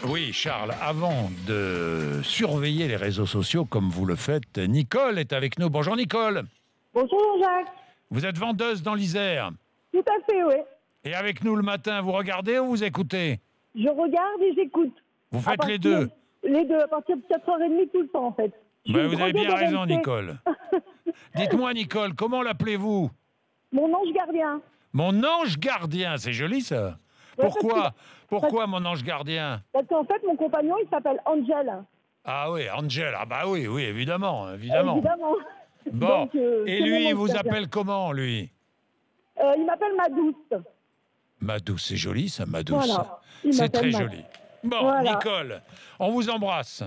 Oui, Charles, avant de surveiller les réseaux sociaux comme vous le faites, Nicole est avec nous. Bonjour Nicole. Bonjour Jean-Jacques. Vous êtes vendeuse dans l'Isère. Tout à fait, oui. Et avec nous le matin, vous regardez ou vous écoutez? Je regarde et j'écoute. Vous faites les deux? Les deux, à partir de 4h30 tout le temps en fait. Ben, vous avez bien droguée raison d'RMC. Nicole. Dites-moi Nicole, comment l'appelez-vous? Mon ange gardien. Mon ange gardien, c'est joli ça. Ouais, Pourquoi mon ange gardien? Parce qu'en fait, mon compagnon, il s'appelle Angel. Ah oui, Angel, ah bah oui, évidemment. Évidemment. Bon, Donc, et c'est mon lui, il ange vous gardien. appelle comment, lui? Il m'appelle ma douce. Ma douce, c'est joli ça, ma douce. Voilà. Il C'est m'appelle très ma- joli. Bon, Voilà. Nicole, on vous embrasse.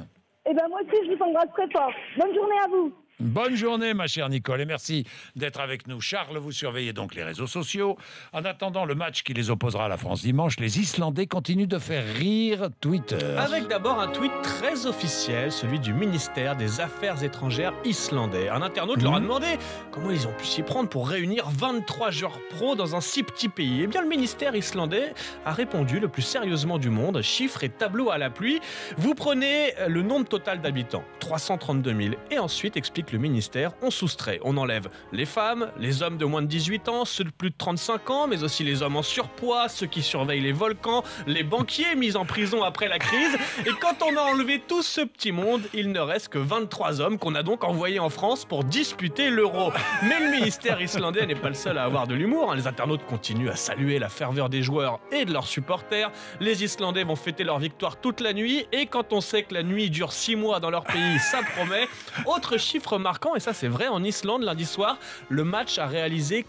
Eh bien, moi aussi, je vous embrasse très fort. Bonne journée à vous. Bonne journée, ma chère Nicole, et merci d'être avec nous. Charles, vous surveillez donc les réseaux sociaux. En attendant le match qui les opposera à la France dimanche, les Islandais continuent de faire rire Twitter. Avec d'abord un tweet très officiel, celui du ministère des Affaires étrangères islandais. Un internaute leur a demandé comment ils ont pu s'y prendre pour réunir 23 joueurs pros dans un si petit pays. Eh bien, le ministère islandais a répondu le plus sérieusement du monde, chiffres et tableaux à la pluie. Vous prenez le nombre total d'habitants, 332 000, et ensuite, explique le ministère, on soustrait, on enlève les femmes, les hommes de moins de 18 ans, ceux de plus de 35 ans, mais aussi les hommes en surpoids, ceux qui surveillent les volcans, les banquiers mis en prison après la crise. Et quand on a enlevé tout ce petit monde, il ne reste que 23 hommes qu'on a donc envoyés en France pour disputer l'euro. Mais le ministère islandais n'est pas le seul à avoir de l'humour. Les internautes continuent à saluer la ferveur des joueurs et de leurs supporters. Les Islandais vont fêter leur victoire toute la nuit, et quand on sait que la nuit dure 6 mois dans leur pays, ça promet. Autre chiffre marquant, et ça c'est vrai, en Islande, lundi soir, le match a réalisé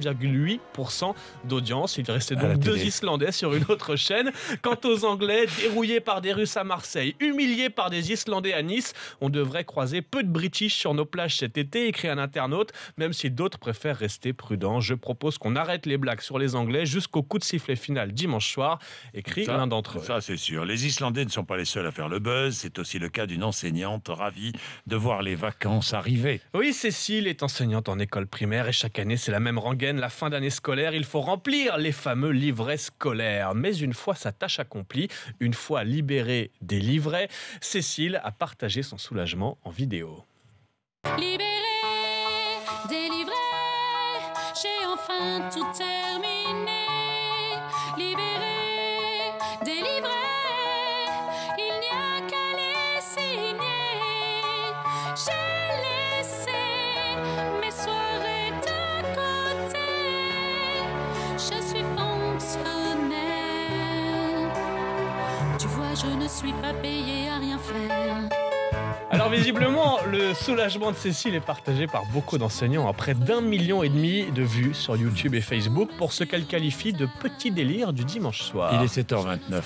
99,8% d'audience. Il restait À la donc deux télé. Islandais sur une autre chaîne. Quant aux Anglais, dérouillés par des Russes à Marseille, humiliés par des Islandais à Nice, on devrait croiser peu de British sur nos plages cet été, écrit un internaute, même si d'autres préfèrent rester prudents. Je propose qu'on arrête les blagues sur les Anglais jusqu'au coup de sifflet final dimanche soir, écrit l'un d'entre eux. Ça, c'est sûr. Les Islandais ne sont pas les seuls à faire le buzz. C'est aussi le cas d'une enseignante ravie de voir les vacances arriver. Oui, Cécile est enseignante en école primaire et chaque année, c'est la même rengaine. La fin d'année scolaire, il faut remplir les fameux livrets scolaires. Mais une fois sa tâche accomplie, une fois libérée des livrets, Cécile a partagé son soulagement en vidéo. Libéré, délivré, j'ai enfin tout terminé. Libéré, délivré, il n'y a qu'à les signer. J'ai laissé mes soirées de côté. Je suis fonctionnaire. Tu vois, je ne suis pas payée à rien faire. Alors visiblement, le soulagement de Cécile est partagé par beaucoup d'enseignants à près d'1,5 million de vues sur YouTube et Facebook pour ce qu'elle qualifie de petit délire du dimanche soir. Il est 7h29.